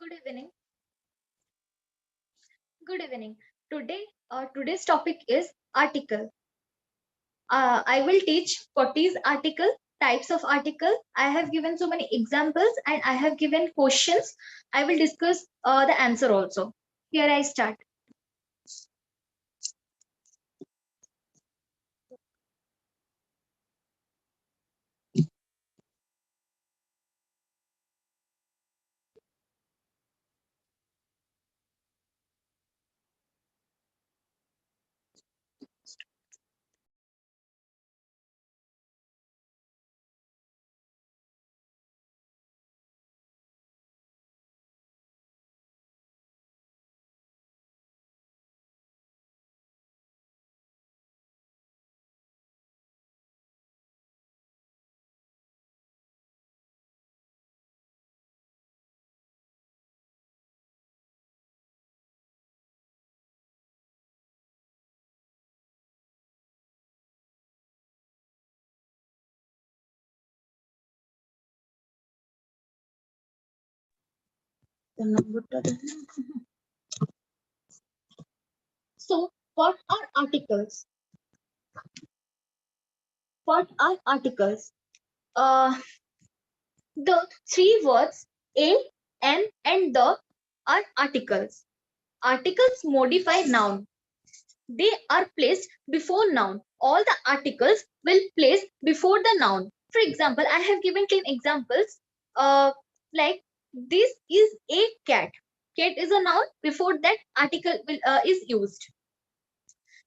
Good evening. Good evening. Today's topic is article. I will teach what is article, types of article. I have given so many examples and I have given questions. I will discuss the answer also. Here I start. So, what are articles? What are articles? Uh, the three words a, an, and the are articles. Articles modify noun. They are placed before noun. All the articles will place before the noun. For example, I have given 10 examples. Like this is a cat. Cat is a noun. Before that article is used.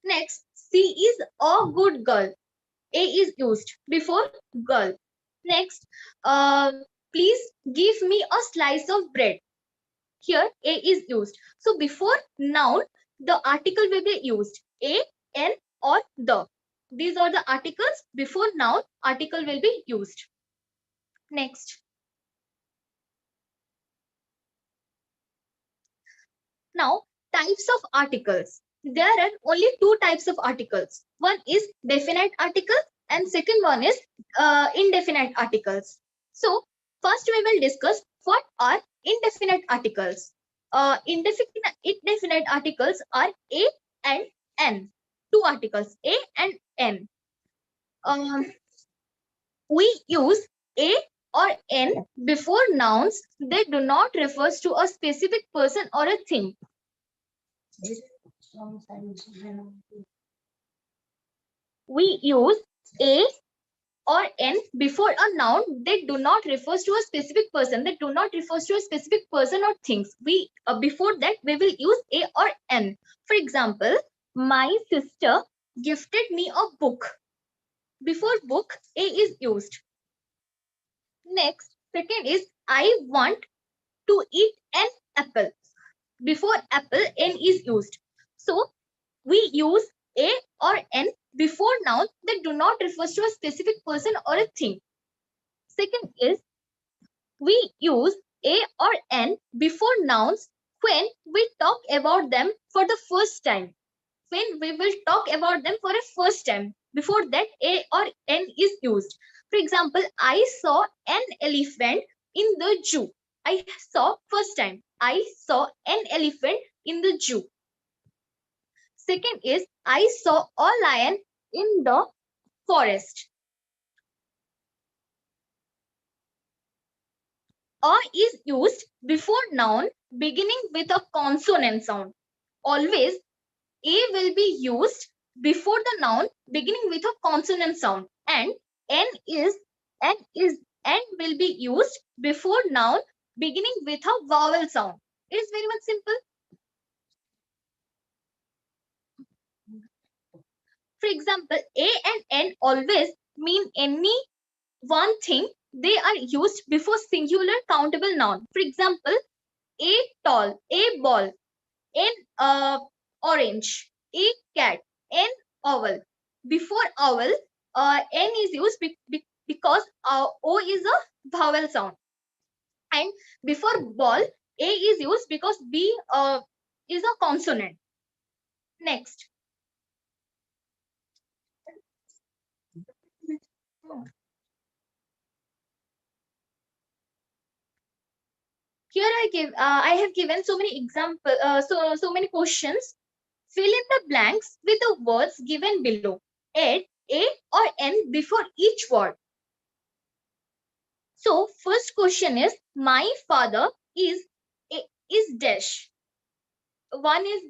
Next, she is a good girl. A is used before girl. Next, uh, please give me a slice of bread. Here a is used. So before noun, the article will be used. A, an, or the. These are the articles. Before noun, article will be used. Next. Now, types of articles. There are only two types of articles. One is definite article and second one is indefinite articles. So, first we will discuss what are indefinite articles. Indefinite articles are a and n. Two articles, a and n. Um, we use a or n before nouns. They do not refer to a specific person or a thing. We use a or n before a noun. They do not refer to a specific person. They do not refer to a specific person or things. We before that we will use a or n. For example, my sister gifted me a book. Before book, a is used. Next, second is I want to eat an apple. Before apple, n is used. So we use a or n before noun that do not refer to a specific person or a thing. Second is we use a or n before nouns when we talk about them for the first time. When we will talk about them for a first time. Before that, a or n is used. For example, I saw an elephant in the zoo. I saw first time. I saw an elephant in the zoo. Second is I saw a lion in the forest. A is used before noun beginning with a consonant sound. Always a will be used before the noun beginning with a consonant sound, and n is n is n will be used before noun beginning with a vowel sound. It is very much simple. For example, a and n always mean any one thing. They are used before singular countable noun. For example, a tall, a ball, n orange, a cat, n owl. Before owl, n is used because o is a vowel sound, and before ball, a is used because b is a consonant. Next, Here I have given so many example, so many questions. Fill in the blanks with the words given below. Add a or n before each word. So first question is, my father is dash. One is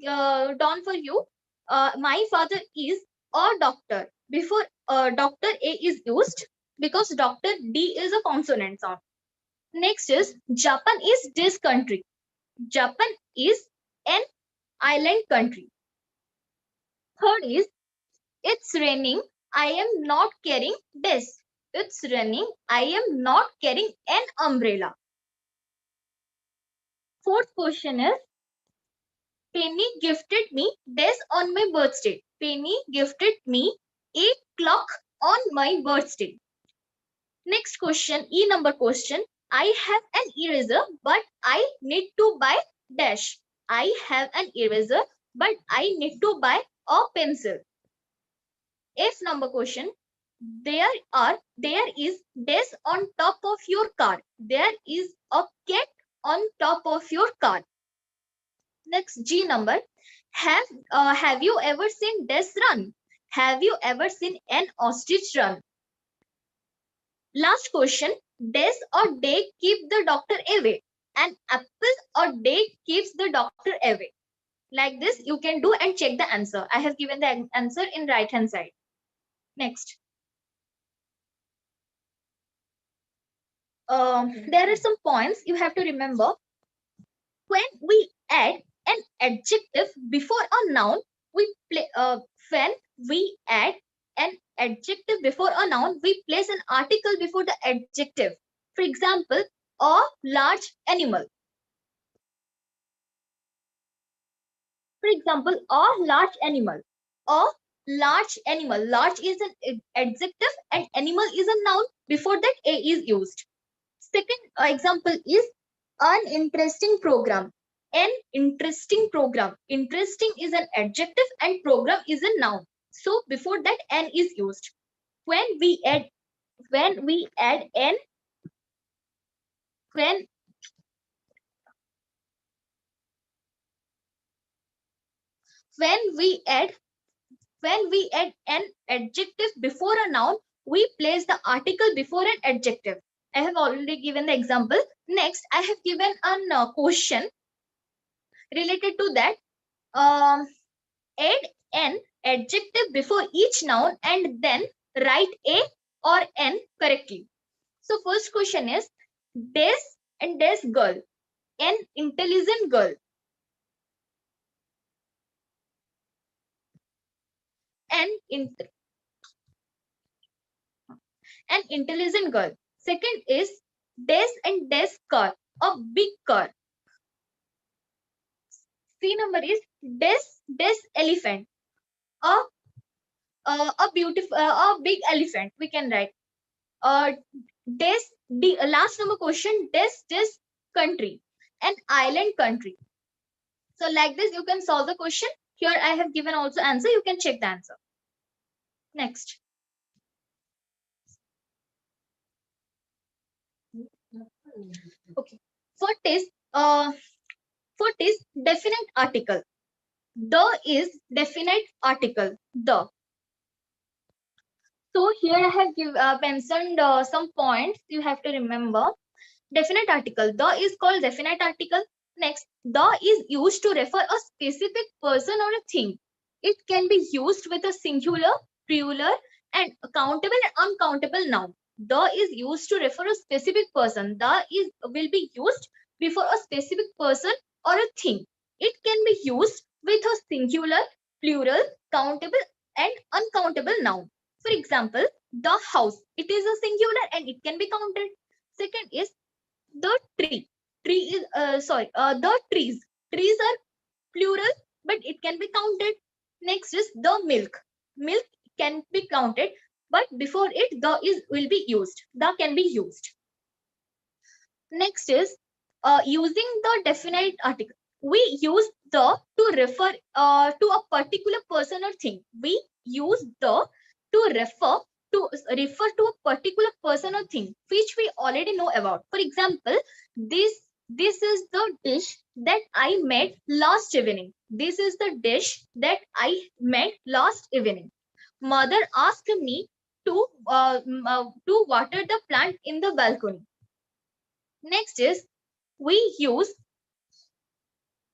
done for you. My father is a doctor. Before doctor A is used because doctor D is a consonant sound. Next is, Japan is this country. Japan is an island country. Third is, it's raining. I am not carrying this. It's raining. I am not carrying an umbrella. Fourth question is, Penny gifted me this on my birthday. Penny gifted me a clock on my birthday. Next question, E number question. I have an eraser, but I need to buy dash. I have an eraser, but I need to buy a pencil. F number question. There is this on top of your car. There is a cat on top of your car. Next, G number. Have you ever seen this run? Have you ever seen an ostrich run? Last question. This or day keep the doctor away. An apple or day keeps the doctor away. Like this, you can do and check the answer. I have given the answer in right hand side. Next. There are some points you have to remember. When we add an adjective before a noun, when we add an adjective before a noun, we place an article before the adjective. For example, a large animal. For example, a large animal. A large animal. Large is an adjective and animal is a noun. Before that, a is used. Second example is an interesting program. An interesting program. Interesting is an adjective and program is a noun. So before that, an is used. When we add an, when we add an adjective before a noun, we place the article before an adjective. I have already given the example. Next, I have given a question related to that. Add an adjective before each noun and then write a or an correctly. So first question is, this and this girl, an intelligent girl. An intelligent girl. Second is, this and this car, a big car. C number is, this elephant, a beautiful a big elephant. We can write. This the last number question, this country, an island country. So like this, you can solve the question. Here I have given also answer. You can check the answer. Next. Okay. Fourth is definite article. The is definite article. The. So here I have mentioned some points you have to remember. Definite article. The is called definite article. Next, the is used to refer a specific person or a thing. It can be used with a singular, plural, and countable and uncountable noun. The is used to refer a specific person. The is will be used before a specific person or a thing. It can be used with a singular, plural, countable, and uncountable noun. For example, the house. It is a singular and it can be counted. Second is the tree. Tree is the trees. Trees are plural, but it can be counted. Next is the milk. Milk can be counted, but before it, the is will be used. The can be used. Next is using the definite article. We use the to refer to a particular person or thing. We use the to refer to a particular person or thing which we already know about. For example, this This is the dish that I made last evening. This is the dish that I made last evening. Mother asked me to water the plant in the balcony. Next is we use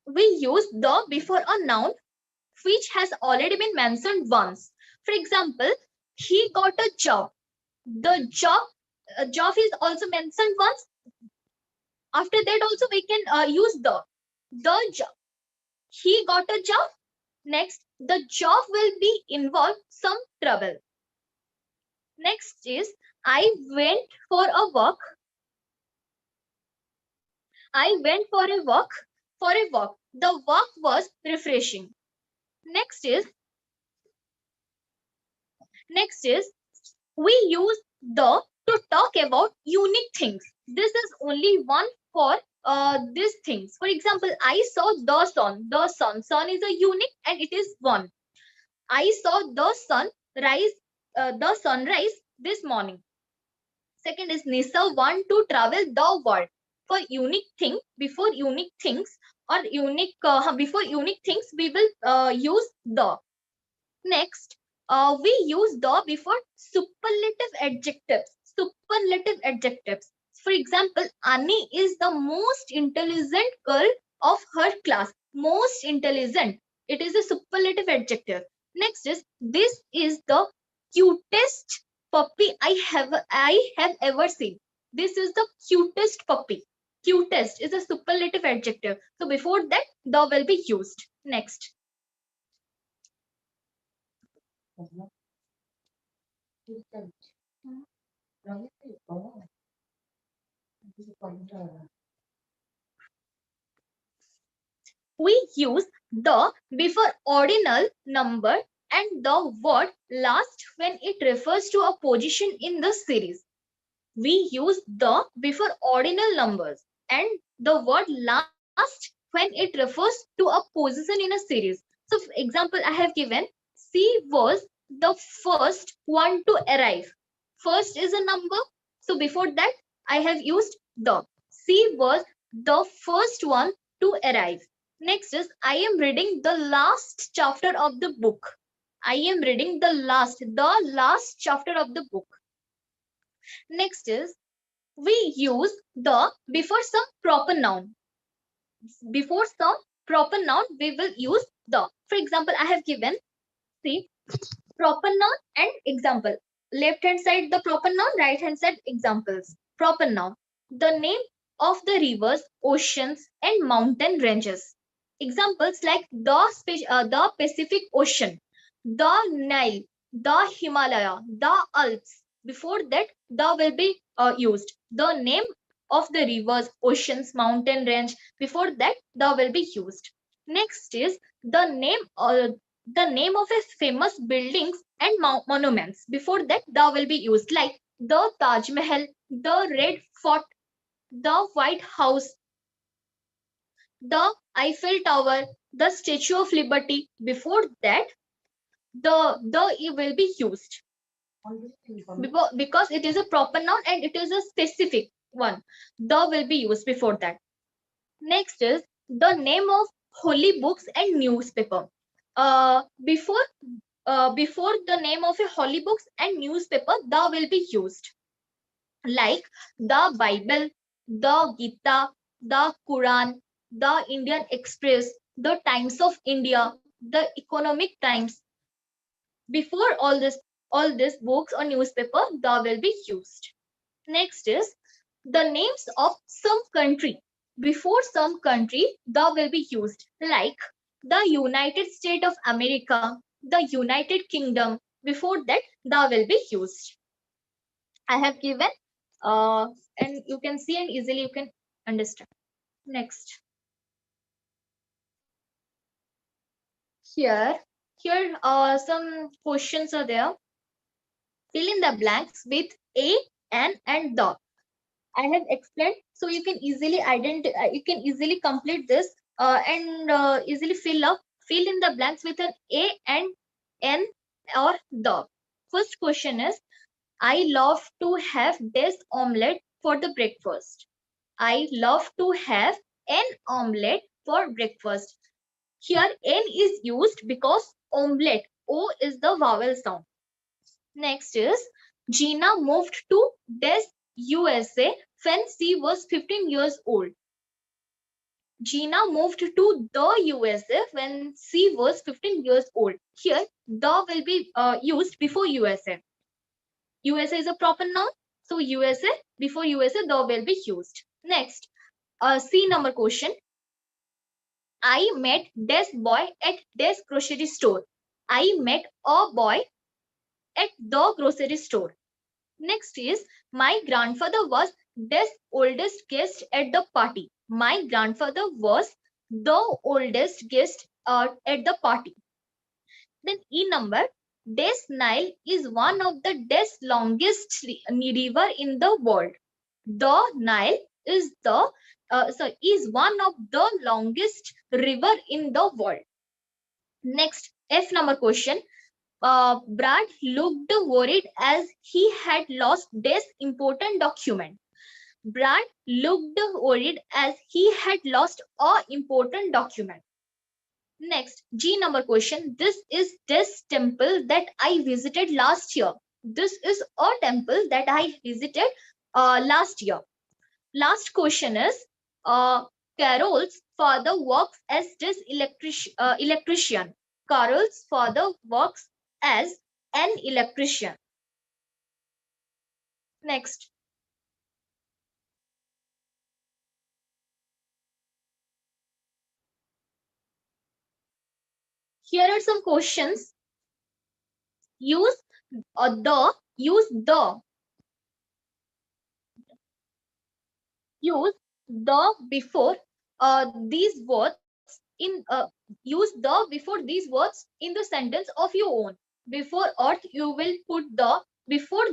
the before a noun which has already been mentioned once. For example, he got a job. The job is also mentioned once. After that also we can use the job. He got a job. Next, the job will be involve some trouble. Next is I went for a walk. I went for a walk. For a walk. The walk was refreshing. Next is we use the to talk about unique things. This is only one for these things. For example, I saw the sun. The sun. Sun is a unique and it is one. I saw the sunrise this morning. Second is Nisa want to travel the world. For unique thing, before unique things or unique before unique things, we will use the. Next, we use the before superlative adjectives. Superlative adjectives. For example, Annie is the most intelligent girl of her class. Most intelligent. It is a superlative adjective. Next is this is the cutest puppy I have ever seen. This is the cutest puppy. Cutest is a superlative adjective. So before that, the will be used. Next. We use the before ordinal number and the word last when it refers to a position in the series. We use the before ordinal numbers and the word last when it refers to a position in a series. So, for example, I have given C was the first one to arrive. First is a number. So, before that, I have used the. C was the first one to arrive. Next is I am reading the last chapter of the book. I am reading the last chapter of the book. Next is we use the before some proper noun. Before some proper noun, we will use the. For example, I have given see proper noun and example. Left hand side the proper noun, right hand side examples. Proper noun. The name of the rivers, oceans, and mountain ranges. Examples like the Pacific Ocean, the Nile, the Himalaya, the Alps. Before that, the will be used. The name of the rivers, oceans, mountain range. Before that, the will be used. Next is the name of a famous buildings and monuments. Before that, the will be used like the Taj Mahal, the Red Fort, the White House, the Eiffel Tower, the Statue of Liberty. Before that, the will be used because it is a proper noun and it is a specific one. The will be used before that. Next is the name of holy books and newspaper. Before before the name of a holy books and newspaper, the will be used like the Bible, the Gita, the Quran, the Indian Express, the Times of India, the Economic Times. Before all these books or newspaper, the will be used. Next is the names of some country. Before some country, the will be used like the United States of America, the United Kingdom. Before that, the will be used. I have given and you can see and easily you can understand. Next. Here some questions are there. Fill in the blanks with a, an, and the. I have explained, so you can easily identify. You can easily complete this and easily fill in the blanks with an a and n or the. First question is, I love to have this omelette for the breakfast. I love to have an omelette for breakfast. Here N is used because omelette, O is the vowel sound. Next is Gina moved to Des USA when she was 15 years old. Gina moved to the USA when she was 15 years old. Here, the will be used before USA. USA is a proper noun. So USA, before USA, the will be used. Next, C number question. I met this boy at this grocery store. I met a boy at the grocery store. Next is my grandfather was this oldest guest at the party. My grandfather was the oldest guest at the party. Then E number, Des Nile is one of the longest river in the world. The Nile is is one of the longest river in the world. Next, F number question. Brad looked worried as he had lost this important document. Brad looked worried as he had lost a important document. Next, G number question. This is this temple that I visited last year. This is a temple that I visited last year. Last question is Carol's father works as this electrician. Carol's father works as an electrician. Next, here are some questions. Use use the before these words in use the before these words in the sentence of your own. Before earth, you will put the before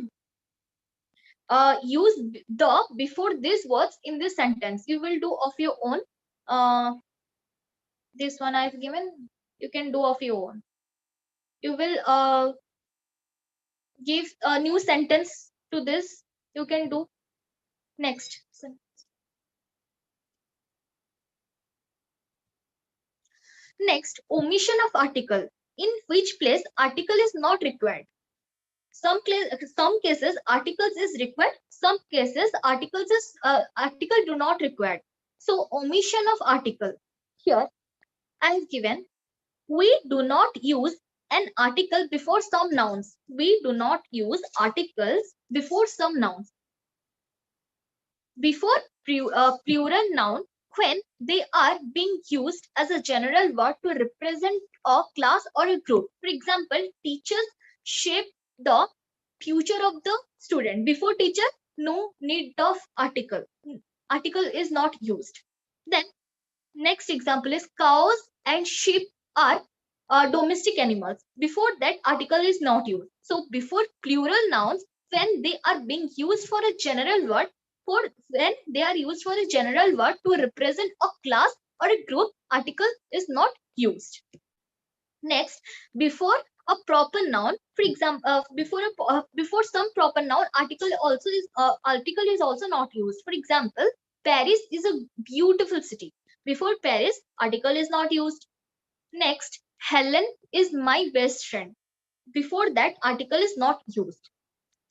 use the before these words in this sentence. You will do of your own. This one I've given. You can do of your own. You will give a new sentence to this. You can do next. Next, omission of article. In which place article is not required. Some cases articles is required. Some cases article do not required. So omission of article. Here I have given. We do not use an article before some nouns. We do not use articles before some nouns. Before plural noun when they are being used as a general word to represent a class or a group. For example, teachers shape the future of the student. Before teacher, no need of article. Article is not used. Then next example is cows and sheep are domestic animals. Before that, article is not used. So before plural nouns, when they are being used for a general word, for when they are used for a general word to represent a class or a group, article is not used. Next, before a proper noun, for example, before some proper noun, article is also not used. For example, Paris is a beautiful city. Before Paris, article is not used. Next, Helen is my best friend. Before that, article is not used.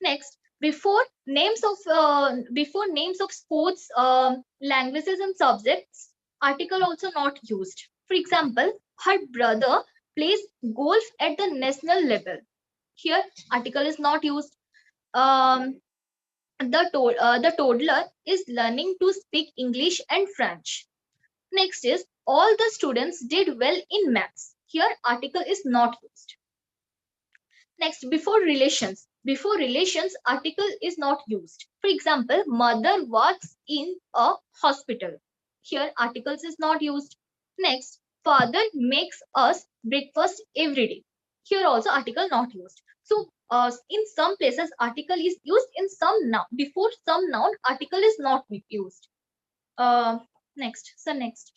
Next, before names of sports, languages and subjects, article also not used. For example, her brother plays golf at the national level. Here, article is not used. The toddler is learning to speak English and French. Next is all the students did well in maths. Here, article is not used. Next, before relations. Before relations, article is not used. For example, mother works in a hospital. Here, articles is not used. Next, father makes us breakfast every day. Here also, article not used. So, in some places, article is used. In some noun, before some noun, article is not used. Next, so next.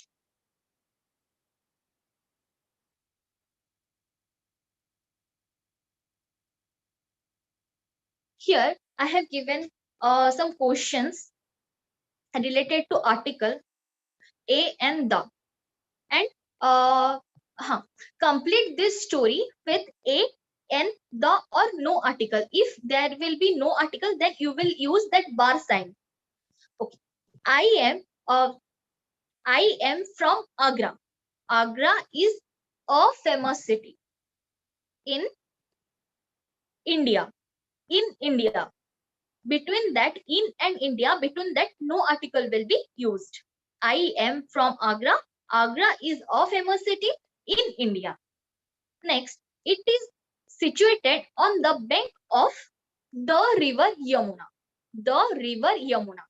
Here, I have given some questions. related to article a and the. And uh, complete this story with a and the or no article. If there will be no article, then you will use that bar sign. Okay. I am uh, I am from Agra. Agra is a famous city in India. In India. Between that in and India, between that no article will be used. I am from Agra. Agra is a famous city in India. Next, it is situated on the bank of the river Yamuna. The river Yamuna.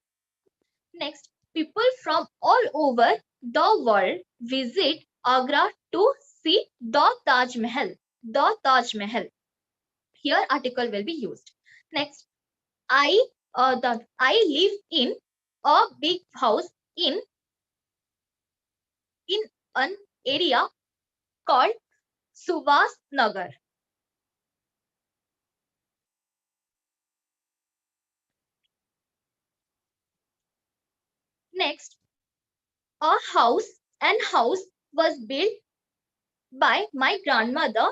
Next, people from all over the world visit Agra to see the Taj Mahal. The Taj Mahal. Here article will be used. Next, I live in a big house in an area called Subhas Nagar. Next, a house and house was built by my grandmother,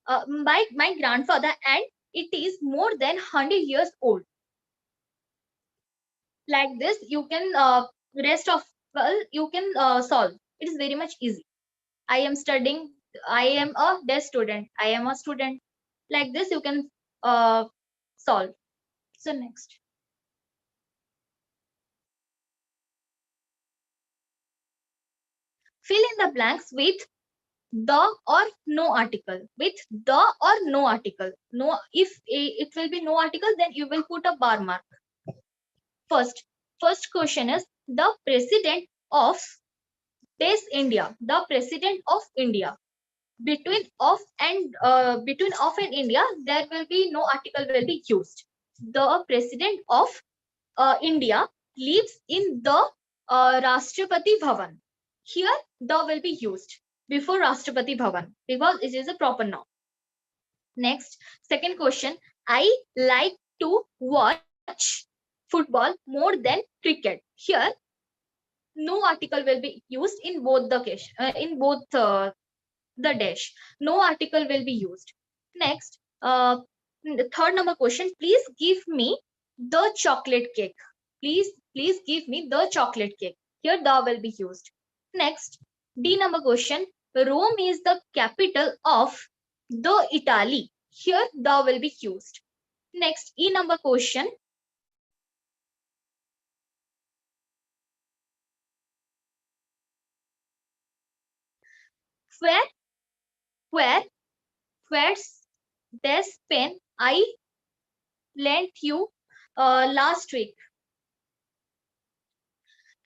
by my grandfather, and it is more than 100 years old. Like this, you can rest of well, you can solve. It is very much easy. I am studying. I am a desk student. I am a student. Like this, you can solve. So next, fill in the blanks with the or no article. With the or no article. No, if it will be no article, then you will put a bar mark. First, first question is the president of this India. The president of India. Between of and India, there will be no article will be used. The president of India lives in the Rashtrapati Bhavan. Here, the will be used before Rashtrapati Bhavan because it is a proper noun. Next, second question. I like to watch football more than cricket. Here, no article will be used in both the case, in both the dash. No article will be used. Next, the third number question. Please give me the chocolate cake. Please give me the chocolate cake. Here, the will be used. Next, D number question. Rome is the capital of the Italy. Here, the will be used. Next, E number question. Where, where, where's this pen I lent you last week?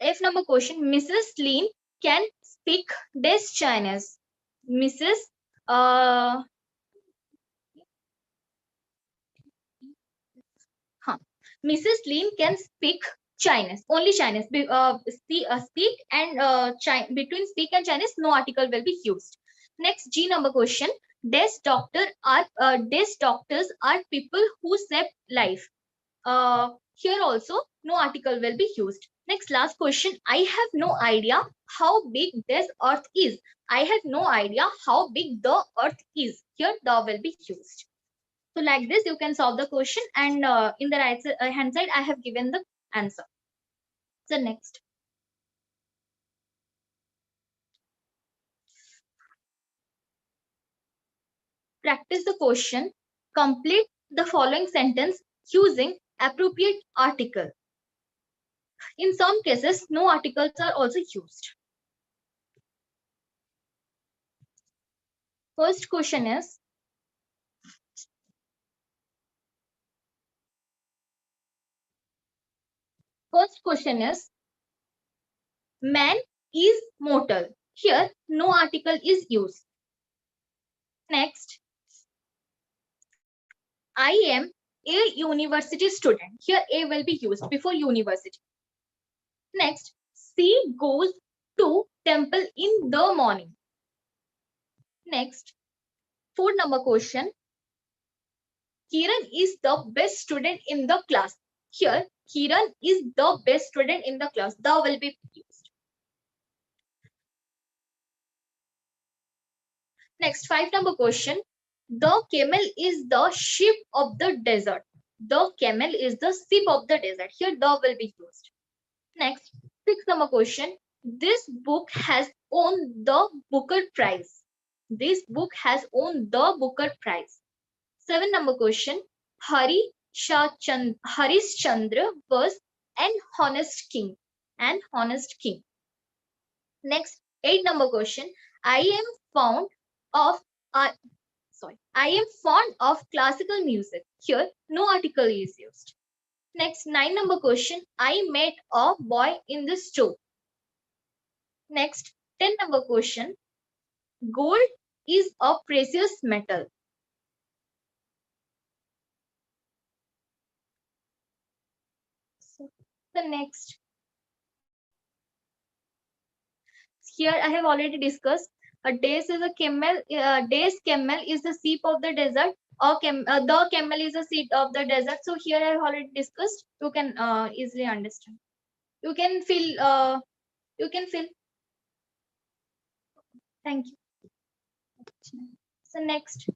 F number question. Mrs. Lin can speak this Chinese. Mrs. Uh, huh. Mrs. Lin can speak Chinese. Only Chinese. Speak and between speak and Chinese, no article will be used. Next, G number question. These doctors are people who save life. Here also no article will be used. Next, last question. I have no idea how big this earth is. I have no idea how big the earth is. Here the will be used. So like this you can solve the question, and in the right hand side I have given the answer. So next, practice the question. Complete the following sentence using appropriate article. In some cases no articles are also used. First question is, man is mortal. Here no article is used. Next, I am a university student. Here a will be used before university. Next, she goes to temple in the morning. Next, fourth number question. Kiran is the best student in the class. Here Kiran is the best student in the class. The will be used. Next, 5 number question. The camel is the sheep of the desert. The camel is the sheep of the desert. Here, the will be used. Next, 6 number question. This book has won the Booker Prize. This book has won the Booker Prize. 7 number question. Harish Chandra was an honest king. An honest king. Next, 8 number question. I am fond of uh, I am fond of classical music. Here, no article is used. Next, 9 number question. I met a boy in the store. Next, 10 number question. Gold is a precious metal. So, the next. Here I have already discussed. A dace is a camel. Dace camel is the sheep of the desert. Or the camel is the sheep of the desert. So here I have already discussed. You can easily understand. You can feel. You can feel. Thank you. So next.